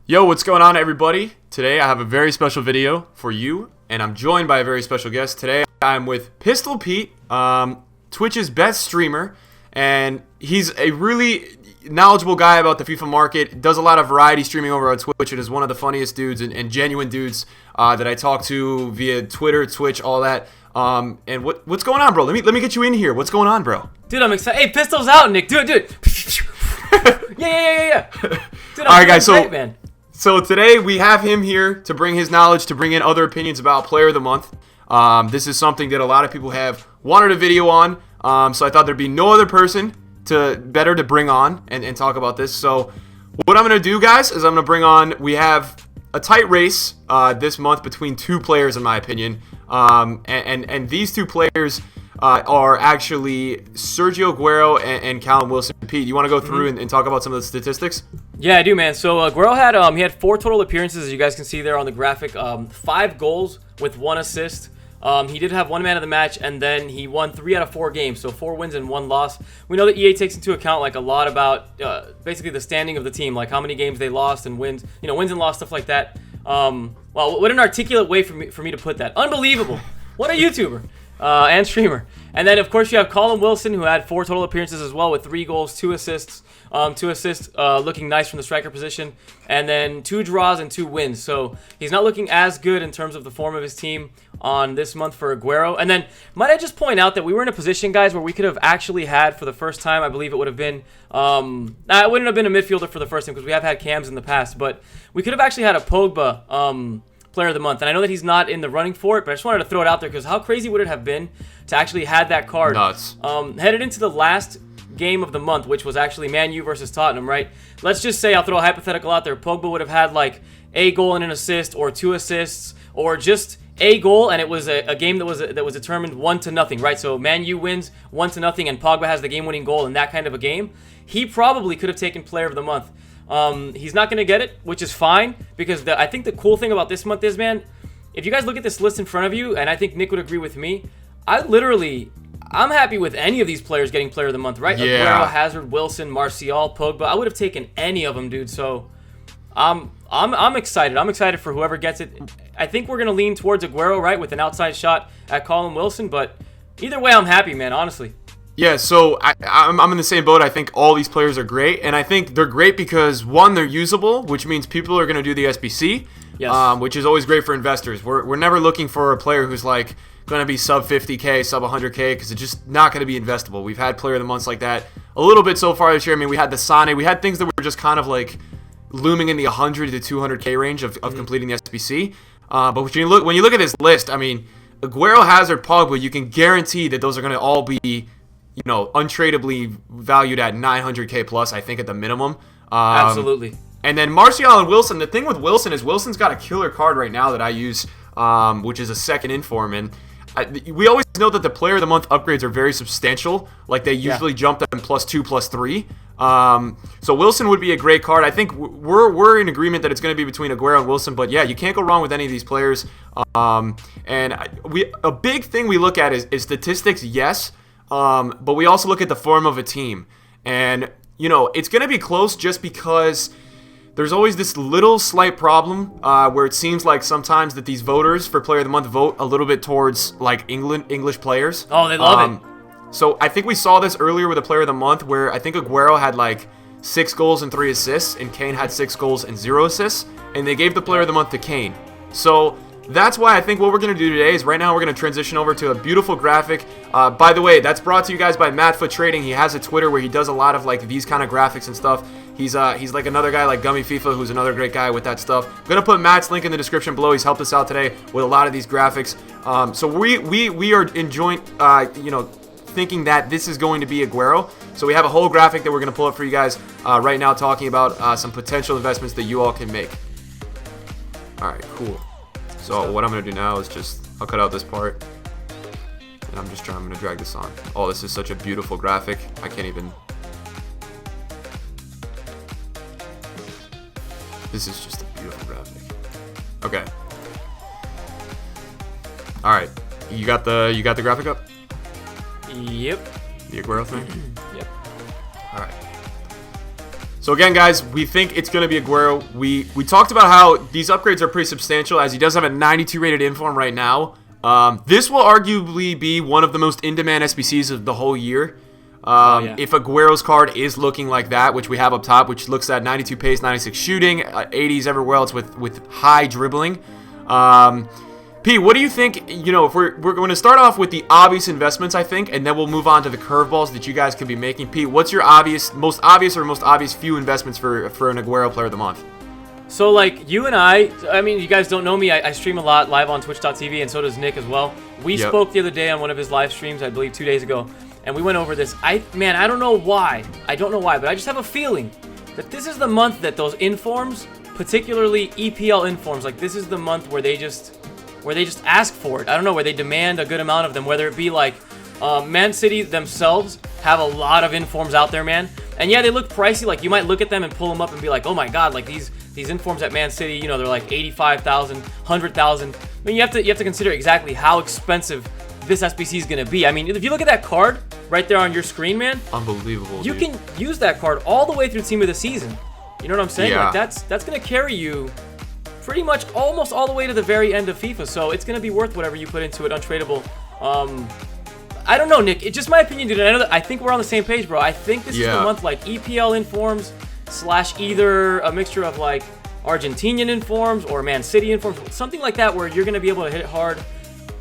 Yo, what's going on, everybody? Today I have a very special video for you, and I'm joined by a very special guest. Today I'm with Pistol Pete, Twitch's best streamer, and he's a really knowledgeable guy about the FIFA market. Does a lot of variety streaming over on Twitch, and is one of the funniest dudes and genuine dudes that I talk to via Twitter, Twitch, all that. And what's going on, bro? Let me get you in here. What's going on, bro? Dude, I'm excited. Hey, Pistol's out, Nick. Do it. Yeah. Dude, all right, guys. Great, man. So today we have him here to bring his knowledge, to bring in other opinions about Player of the Month. This is something that a lot of people have wanted a video on. So I thought there'd be no other person better to bring on and talk about this. So what I'm going to do, guys, is I'm going to bring on, we have a tight race this month between two players, in my opinion. And these two players are actually Sergio Aguero and Callum Wilson. Pete, you want to go through and talk about some of the statistics? Yeah, I do, man. So Aguero had 4 total appearances, as you guys can see there on the graphic. 5 goals with 1 assist. He did have 1 man of the match, and then he won 3 out of 4 games, so 4 wins and 1 loss. We know that EA takes into account like a lot about basically the standing of the team, like how many games they lost and wins, wins and loss, stuff like that. Well, what an articulate way for me to put that. Unbelievable. What a YouTuber and streamer. And then, of course, you have Callum Wilson, who had 4 total appearances as well with 3 goals, 2 assists. 2 assists, looking nice from the striker position, and then 2 draws and 2 wins. So he's not looking as good in terms of the form of his team on this month for Aguero. And then might I just point out that we were in a position, guys, where we could have actually had for the first time, I believe it would have been, it wouldn't have been a midfielder for the first time because we have had cams in the past, but we could have actually had a Pogba Player of the Month. And I know that he's not in the running for it, but I just wanted to throw it out there because how crazy would it have been to actually had that card? Nuts. Headed into the last game of the month, which was actually Man U versus Tottenham, right? Let's just say, I'll throw a hypothetical out there, Pogba would have had like a goal and an assist, or 2 assists, or just a goal, and it was a game that was determined 1-0, right? So Man U wins 1-0, and Pogba has the game-winning goal in that kind of a game. He probably could have taken Player of the Month. He's not going to get it, which is fine, because I think the cool thing about this month is, man, if you guys look at this list in front of you, and I think Nick would agree with me, I'm happy with any of these players getting Player of the Month, right? Yeah. Aguero, Hazard, Wilson, Martial, Pogba. I would have taken any of them, dude. So I'm excited. I'm excited for whoever gets it. I think we're gonna lean towards Aguero, right, with an outside shot at Callum Wilson. But either way, I'm happy, man. Honestly. Yeah, so I'm in the same boat. I think all these players are great, and I think they're great because, one, they're usable, which means people are going to do the SBC, yes. Which is always great for investors. We're never looking for a player who's like going to be sub 50K, sub 100K, because it's just not going to be investable. We've had Player of the Months like that a little bit so far this year. I mean, we had the Sane. We had things that were just kind of like looming in the 100 to 200K range of completing the SBC. But when you look at this list, I mean, Aguero, Hazard, Pogba, you can guarantee that those are going to all be untradeably valued at 900K plus, I think, at the minimum. Absolutely. And then Martial and Wilson, the thing with Wilson is Wilson's got a killer card right now that I use, which is a second inform. And we always know that the Player of the Month upgrades are very substantial. Like, they usually jump them +2, +3. So Wilson would be a great card. I think we're in agreement that it's going to be between Aguero and Wilson. But, yeah, you can't go wrong with any of these players. And a big thing we look at is statistics, yes. But we also look at the form of a team. And, it's going to be close just because there's always this little slight problem where it seems like sometimes that these voters for Player of the Month vote a little bit towards, like, English players. Oh, they love it. So I think we saw this earlier with the Player of the Month where I think Aguero had, like, 6 goals and 3 assists, and Kane had 6 goals and 0 assists, and they gave the Player of the Month to Kane. So that's why I think what we're going to do today is right now we're going to transition over to a beautiful graphic. By the way, that's brought to you guys by Madfoot Trading. He has a Twitter where he does a lot of like these kind of graphics and stuff. He's like another guy like Gummy FIFA, who's another great guy with that stuff. I'm going to put Matt's link in the description below. He's helped us out today with a lot of these graphics. So we are enjoying, thinking that this is going to be Aguero. So we have a whole graphic that we're going to pull up for you guys right now, talking about some potential investments that you all can make. All right, cool. So what I'm going to do now is I'll cut out this part, and I'm going to drag this on. Oh, this is such a beautiful graphic. I can't even. This is just a beautiful graphic. Okay. All right. You got the graphic up? Yep. The Aguero thing? Yep. All right. So again, guys, we think it's going to be Aguero. We talked about how these upgrades are pretty substantial, as he does have a 92 rated inform right now. This will arguably be one of the most in-demand SBCs of the whole year. If Aguero's card is looking like that, which we have up top, which looks at 92 pace, 96 shooting, 80s everywhere else with high dribbling. P, what do you think? You know, if we're going to start off with the obvious investments, I think, and then we'll move on to the curveballs that you guys could be making. Pete, what's your most obvious few investments for an Aguero Player of the Month? So, like, you and I mean, you guys don't know me. I stream a lot live on Twitch.tv, and so does Nick as well. We spoke the other day on one of his live streams, I believe 2 days ago, and we went over this. I don't know why. But I just have a feeling that this is the month that those informs, particularly EPL informs, like, this is the month where they just ask for it. I don't know, where they demand a good amount of them, whether it be like Man City themselves have a lot of informs out there, man. And yeah, they look pricey. Like, you might look at them and pull them up and be like, oh my god, like these informs at Man City, you know, they're like 85,000, 100,000. I mean, you have to consider exactly how expensive this SBC is going to be. I mean, if you look at that card right there on your screen, man, unbelievable. You can use that card all the way through Team of the Season. You know what I'm saying? Yeah. Like, that's going to carry you pretty much almost all the way to the very end of FIFA, so it's going to be worth whatever you put into it, untradeable. I don't know, Nick. It's just my opinion, dude. I think we're on the same page, bro. I think this is the month, like, EPL informs / either a mixture of, like, Argentinian informs or Man City informs, something like that, where you're going to be able to hit it hard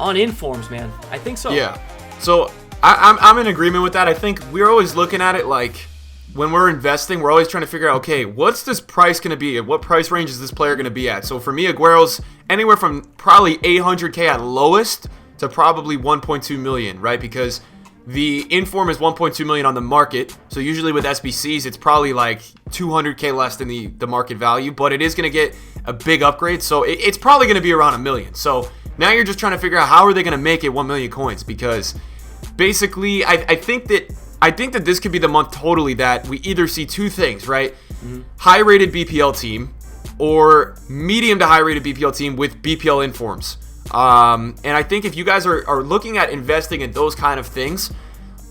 on informs, man. I think so. Yeah. So I'm in agreement with that. I think we're always looking at it like, when we're investing, we're always trying to figure out, okay, what's this price going to be? What price range is this player going to be at? So for me, Aguero's anywhere from probably 800K at lowest to probably 1.2 million, right? Because the inform is 1.2 million on the market. So usually with SBCs, it's probably like 200K less than the market value, but it is going to get a big upgrade. So it's probably going to be around $1 million. So now you're just trying to figure out how are they going to make it 1 million coins? Because basically, I think that this could be the month totally that we either see two things, right? High-rated BPL team or medium to high-rated BPL team with BPL informs. And I think if you guys are looking at investing in those kind of things,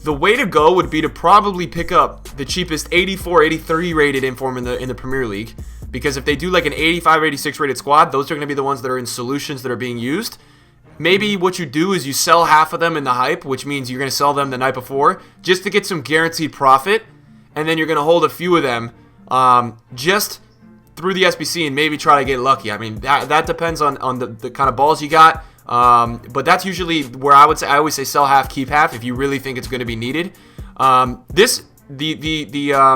the way to go would be to probably pick up the cheapest 84, 83 rated inform in the Premier League. Because if they do like an 85, 86 rated squad, those are going to be the ones that are in solutions that are being used. Maybe what you do is you sell half of them in the hype, which means you're going to sell them the night before just to get some guaranteed profit, and then you're going to hold a few of them just through the SBC and maybe try to get lucky. I mean, that depends on the kind of balls you got, but that's usually where I always say sell half, keep half if you really think it's going to be needed. The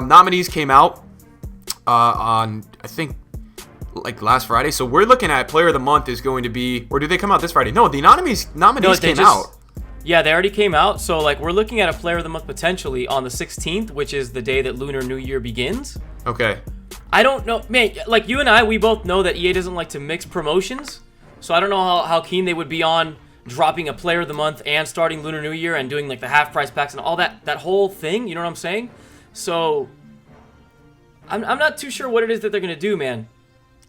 nominees came out on, I think, like last Friday, so we're looking at Player of the Month is going to be, or did they come out this Friday? No, the nominees came out. Yeah, they already came out. So like we're looking at a Player of the Month potentially on the 16th, which is the day that Lunar New Year begins. Okay. I don't know, man. Like you and I, we both know that EA doesn't like to mix promotions, so I don't know how keen they would be on dropping a Player of the Month and starting Lunar New Year and doing like the half price packs and all that whole thing. You know what I'm saying? So I'm not too sure what it is that they're gonna do, man.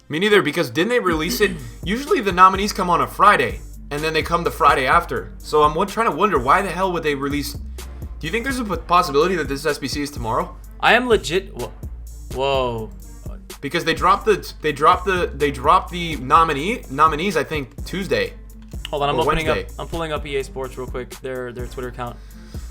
Me neither, because didn't they release it? Usually the nominees come on a Friday, and then they come the Friday after. So I'm trying to wonder, why the hell would they release? Do you think there's a possibility that this SBC is tomorrow? I am legit. Whoa. Because they dropped the nominees, I think, Tuesday. Hold on, I'm pulling up EA Sports real quick, their Twitter account.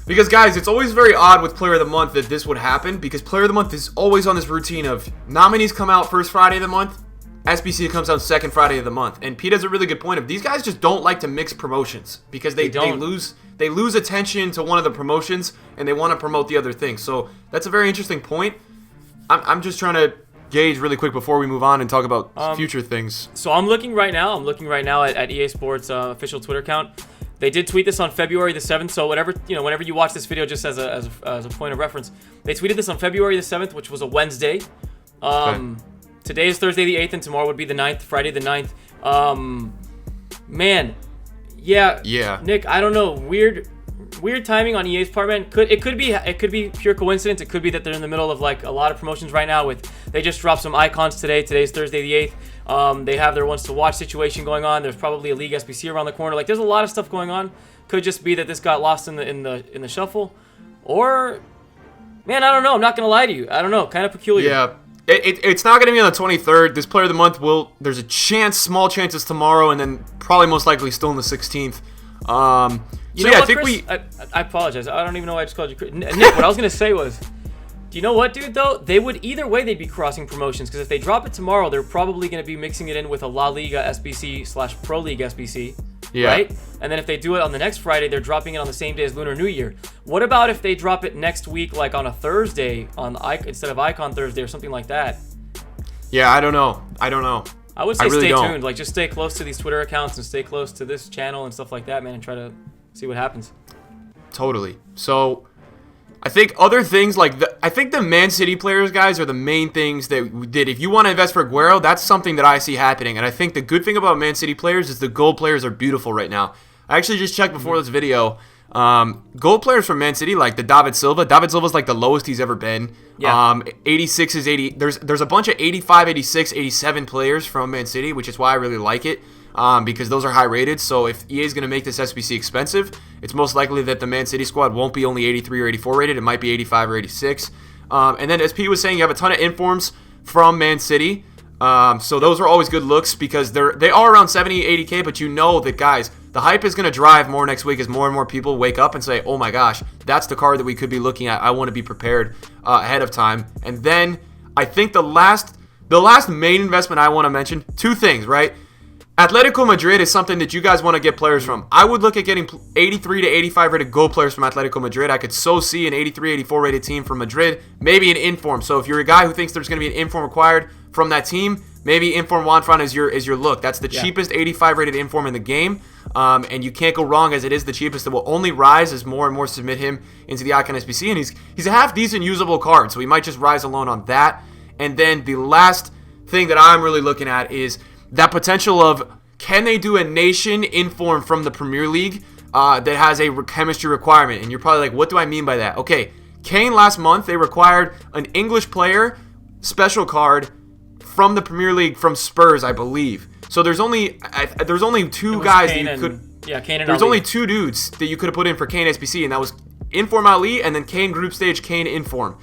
Because, guys, it's always very odd with Player of the Month that this would happen, because Player of the Month is always on this routine of nominees come out first Friday of the month, SBC comes out second Friday of the month. And Pete has a really good point of these guys just don't like to mix promotions because they lose attention to one of the promotions and they want to promote the other thing. So that's a very interesting point. I'm just trying to gauge really quick before we move on and talk about future things. So I'm looking right now at EA Sports official Twitter account. They did tweet this on February the 7th. So whenever you watch this video, just as a point of reference, they tweeted this on February the 7th, which was a Wednesday. Okay. Today is Thursday the 8th, and tomorrow would be the 9th, Friday the 9th. Man, yeah. Nick, I don't know. Weird timing on EA's part, man. It could be pure coincidence. It could be that they're in the middle of like a lot of promotions right now. They just dropped some icons today. Today's Thursday the 8th. They have their ones to watch situation going on. There's probably a League SBC around the corner. Like there's a lot of stuff going on. Could just be that this got lost in the shuffle, or Man, I don't know. I'm not going to lie to you. I don't know. Kind of peculiar. Yeah. It's not going to be on the 23rd. This player of the month there's a chance, small chances tomorrow, and then probably most likely still on the 16th. You know what, Chris? I apologize. I don't even know why I just called you Chris. Nick, what I was going to say was, do you know what, dude, though? They would, either way, they'd be crossing promotions, because if they drop it tomorrow, they're probably going to be mixing it in with a La Liga SBC / Pro League SBC. Yeah. Right? And then if they do it on the next Friday, they're dropping it on the same day as Lunar New Year. What about if they drop it next week, like on a Thursday, instead of Icon Thursday or something like that? Yeah, I don't know. I would say stay tuned. Like, just stay close to these Twitter accounts and stay close to this channel and stuff like that, man, and try to see what happens. Totally. So, I think other things like I think the Man City players, guys, are the main things that we did. If you want to invest for Aguero, that's something that I see happening. And I think the good thing about Man City players is the gold players are beautiful right now. I actually just checked before this video. Gold players from Man City, like the David Silva. David Silva's like the lowest he's ever been. Yeah. 86 is 80. There's a bunch of 85, 86, 87 players from Man City, which is why I really like it. Because those are high rated. So if EA is going to make this SBC expensive, it's most likely that the Man City squad won't be only 83 or 84 rated. It might be 85 or 86. And then as P was saying, you have a ton of informs from Man City. So those are always good looks because they are around 70, 80K, but you know that, guys, the hype is going to drive more next week as more and more people wake up and say, oh my gosh, that's the card that we could be looking at. I want to be prepared ahead of time. And then I think the last main investment I want to mention, two things, right? Atletico Madrid is something that you guys want to get players from. I would look at getting 83 to 85 rated goal players from Atletico Madrid. I could so see an 83, 84 rated team from Madrid, maybe an inform. So if you're a guy who thinks there's going to be an inform required from that team, maybe inform Juanfran is your look. That's the cheapest 85 rated inform in the game, and you can't go wrong as it is the cheapest. It will only rise as more and more submit him into the Icon SBC, and he's a half decent usable card, so he might just rise alone on that. And then the last thing that I'm really looking at is that potential of, can they do a nation inform from the Premier League that has a chemistry requirement? And you're probably like, what do I mean by that? Okay, Kane last month, they required an English player special card from the Premier League from Spurs, I believe. So there's only two guys that you could... Yeah, Kane and There's Ali. only two dudes that you could have put in for Kane SBC, and that was Inform Ali and then Kane Group Stage, Kane Inform.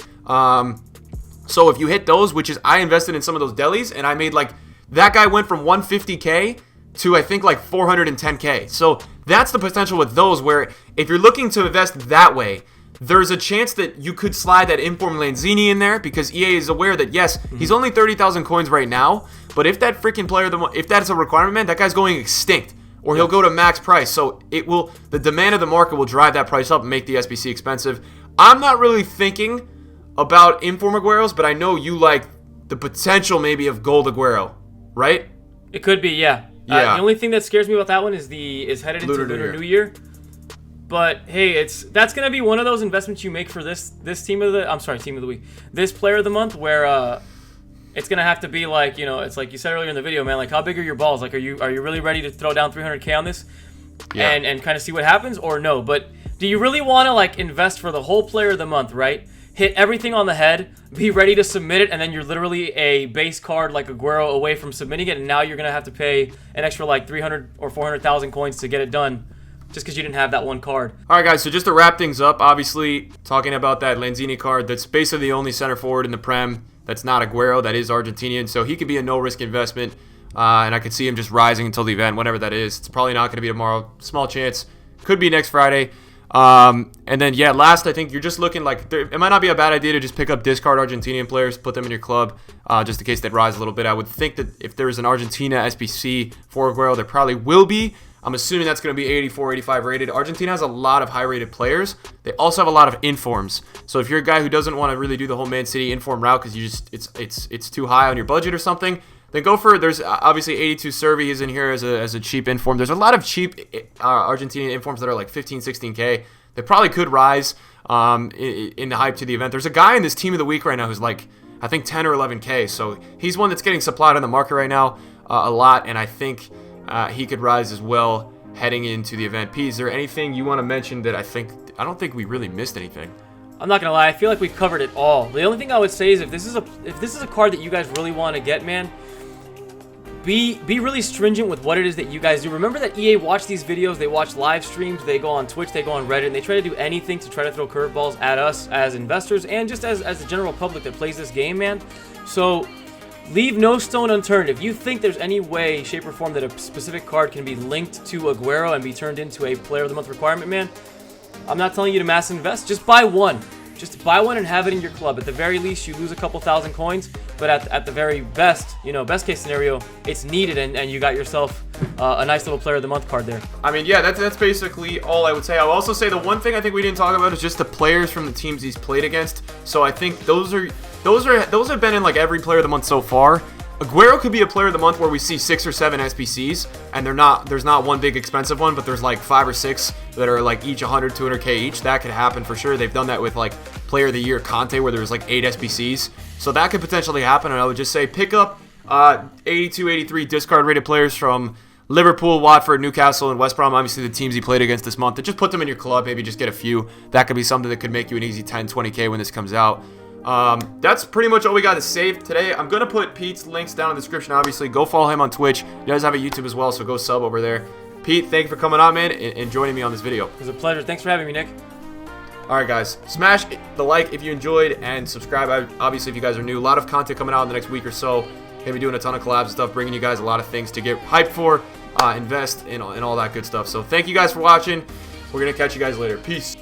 So if you hit those, which is, I invested in some of those delis, and I made like... That guy went from 150K to I think like 410K. So that's the potential with those, where if you're looking to invest that way, there's a chance that you could slide that Inform Lanzini in there, because EA is aware that, yes, he's only 30,000 coins right now, but if that freaking player, if that's a requirement, man, that guy's going extinct, or he'll go to max price. So the demand of the market will drive that price up and make the SBC expensive. I'm not really thinking about Inform Agueros, but I know you like the potential maybe of Gold Aguero, right? It could be, yeah. Yeah. The only thing that scares me about that one is headed into Lunar New Year. But hey, that's gonna be one of those investments you make for this team of the week, this player of the month, where it's gonna have to be like, it's like you said earlier in the video, man. Like, how big are your balls? Like, are you really ready to throw down 300K on this, and kind of see what happens, or no? But do you really want to like invest for the whole player of the month, right? Hit everything on the head, be ready to submit it, and then you're literally a base card like Aguero away from submitting it, and now you're gonna have to pay an extra like 300 or 400,000 coins to get it done, just because you didn't have that one card. All right, guys, so just to wrap things up, obviously, talking about that Lanzini card, that's basically the only center forward in the Prem that's not Aguero, that is Argentinian, so he could be a no-risk investment, and I could see him just rising until the event, whenever that is. It's probably not going to be tomorrow. Small chance. Could be next Friday. And then, yeah, last, I think you're just looking like, it might not be a bad idea to just pick up discard Argentinian players, put them in your club, just in case they rise a little bit. I would think that if there's an Argentina SBC for Aguero, there probably will be. I'm assuming that's going to be 84, 85 rated. Argentina has a lot of high-rated players. They also have a lot of informs. So if you're a guy who doesn't want to really do the whole Man City inform route because it's too high on your budget or something, then go for it. There's obviously 82 Servi is in here as a cheap inform. There's a lot of cheap Argentinian informs that are like 15, 16K. They probably could rise in the hype to the event. There's a guy in this team of the week right now who's like, I think 10 or 11K. So he's one that's getting supplied on the market right now a lot, and I think he could rise as well heading into the event. P, is there anything you want to mention that I don't think we really missed anything? I'm not gonna lie, I feel like we've covered it all. The only thing I would say is if this is a card that you guys really want to get, man, be really stringent with what it is that you guys do. Remember that EA watch these videos, they watch live streams, they go on Twitch, they go on Reddit, and they try to do anything to try to throw curveballs at us as investors and just as the general public that plays this game, man. So leave no stone unturned. If you think there's any way, shape, or form that a specific card can be linked to Aguero and be turned into a Player of the Month requirement, man, I'm not telling you to mass invest. Just buy one. Just buy one and have it in your club. At the very least, you lose a couple thousand coins, but at the very best, best case scenario, it's needed, and you got yourself a nice little Player of the Month card there. I mean, yeah, that's basically all I would say. I'll also say the one thing I think we didn't talk about is just the players from the teams he's played against. So I think those have been in like every Player of the Month so far. Aguero could be a Player of the Month where we see 6 or 7 SBCs, and there's not one big expensive one, but there's like 5 or 6 that are like each 100, 200k each. That could happen for sure. They've done that with like Player of the Year Conte, where there's like 8 SBCs. So that could potentially happen, and I would just say pick up 82, 83 discard rated players from Liverpool, Watford, Newcastle, and West Brom. Obviously the teams he played against this month, and just put them in your club. Maybe just get a few. That could be something that could make you an easy 10, 20k when this comes out. That's pretty much all we got to save today. I'm going to put Pete's links down in the description, obviously. Go follow him on Twitch. He does have a YouTube as well, so go sub over there. Pete, thank you for coming on, man, and joining me on this video. It was a pleasure. Thanks for having me, Nick. Alright, guys. Smash the like if you enjoyed, and subscribe, obviously, if you guys are new. A lot of content coming out in the next week or so. Going to be doing a ton of collabs and stuff, bringing you guys a lot of things to get hyped for, invest, and all that good stuff. So thank you guys for watching. We're going to catch you guys later. Peace.